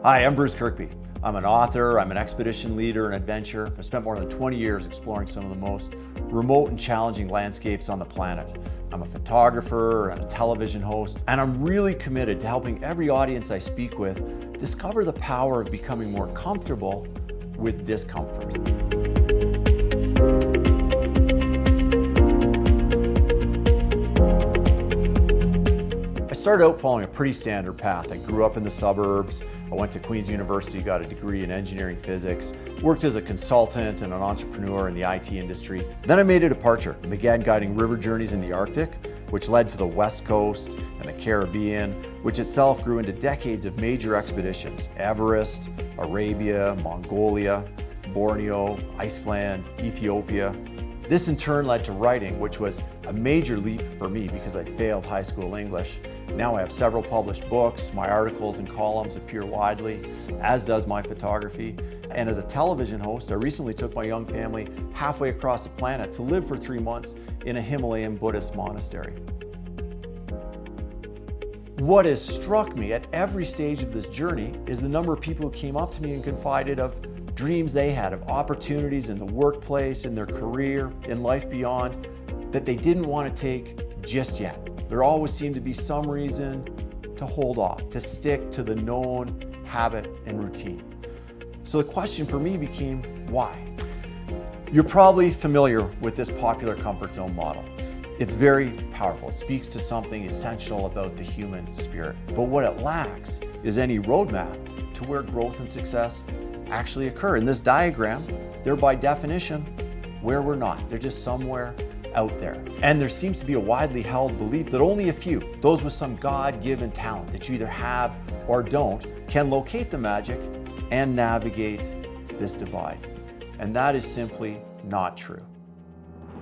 Hi, I'm Bruce Kirkby. I'm an author, I'm an expedition leader and adventurer. I've spent more than 20 years exploring some of the most remote and challenging landscapes on the planet. I'm a photographer and a television host, and I'm really committed to helping every audience I speak with discover the power of becoming more comfortable with discomfort. I started out following a pretty standard path. I grew up in the suburbs. I went to Queen's University, got a degree in engineering physics, worked as a consultant and an entrepreneur in the IT industry. Then I made a departure and began guiding river journeys in the Arctic, which led to the West Coast and the Caribbean, which itself grew into decades of major expeditions: Everest, Arabia, Mongolia, Borneo, Iceland, Ethiopia. This in turn led to writing, which was a major leap for me because I failed high school English. Now I have several published books, my articles and columns appear widely, as does my photography. And as a television host, I recently took my young family halfway across the planet to live for 3 months in a Himalayan Buddhist monastery. What has struck me at every stage of this journey is the number of people who came up to me and confided of dreams they had, of opportunities in the workplace, in their career, in life beyond, that they didn't want to take just yet. There always seemed to be some reason to hold off, to stick to the known habit and routine. So the question for me became, why? You're probably familiar with this popular comfort zone model. It's very powerful. It speaks to something essential about the human spirit. But what it lacks is any roadmap to where growth and success actually occur. In this diagram, they're by definition where we're not. They're just somewhere out there. And there seems to be a widely held belief that only a few, those with some God-given talent that you either have or don't, can locate the magic and navigate this divide. And that is simply not true.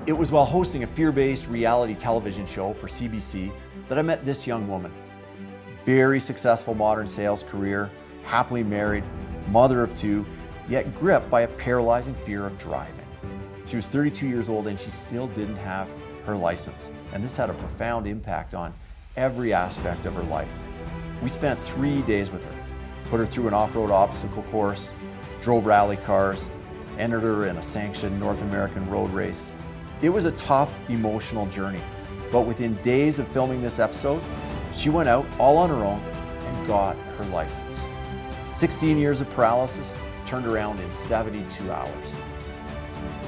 It was while hosting a fear-based reality television show for CBC that I met this young woman. Very successful modern sales career, happily married, mother of 2, yet gripped by a paralyzing fear of driving. She was 32 years old and she still didn't have her license. And this had a profound impact on every aspect of her life. We spent 3 days with her, put her through an off-road obstacle course, drove rally cars, entered her in a sanctioned North American road race. It was a tough, emotional journey, but within days of filming this episode, she went out all on her own and got her license. 16 years of paralysis turned around in 72 hours.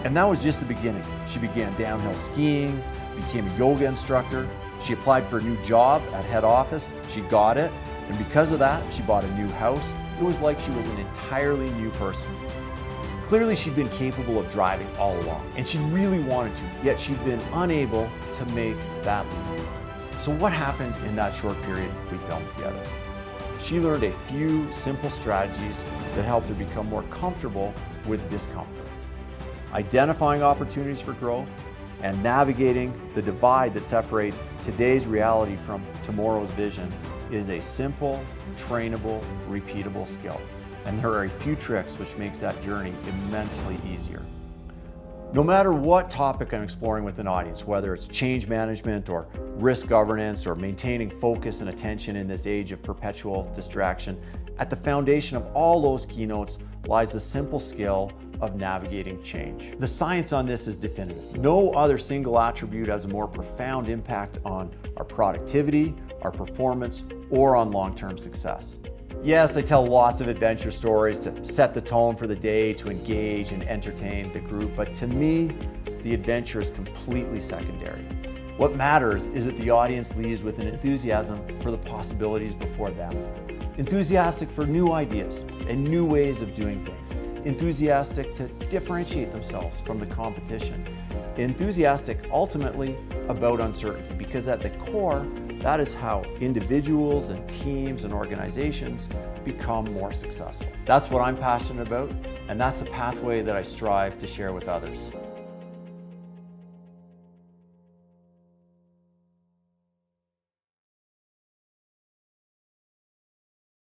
And that was just the beginning. She began downhill skiing, became a yoga instructor. She applied for a new job at head office. She got it. And because of that, she bought a new house. It was like she was an entirely new person. Clearly, she'd been capable of driving all along, and she really wanted to, yet she'd been unable to make that leap. So what happened in that short period we filmed together? She learned a few simple strategies that helped her become more comfortable with discomfort. Identifying opportunities for growth and navigating the divide that separates today's reality from tomorrow's vision is a simple, trainable, repeatable skill. And there are a few tricks which makes that journey immensely easier. No matter what topic I'm exploring with an audience, whether it's change management or risk governance or maintaining focus and attention in this age of perpetual distraction, at the foundation of all those keynotes lies the simple skill of navigating change. The science on this is definitive. No other single attribute has a more profound impact on our productivity, our performance, or on long-term success. Yes, I tell lots of adventure stories to set the tone for the day, to engage and entertain the group, but to me, the adventure is completely secondary. What matters is that the audience leaves with an enthusiasm for the possibilities before them. Enthusiastic for new ideas and new ways of doing things. Enthusiastic to differentiate themselves from the competition. Enthusiastic ultimately about uncertainty, because at the core, that is how individuals and teams and organizations become more successful. That's what I'm passionate about, and that's the pathway that I strive to share with others.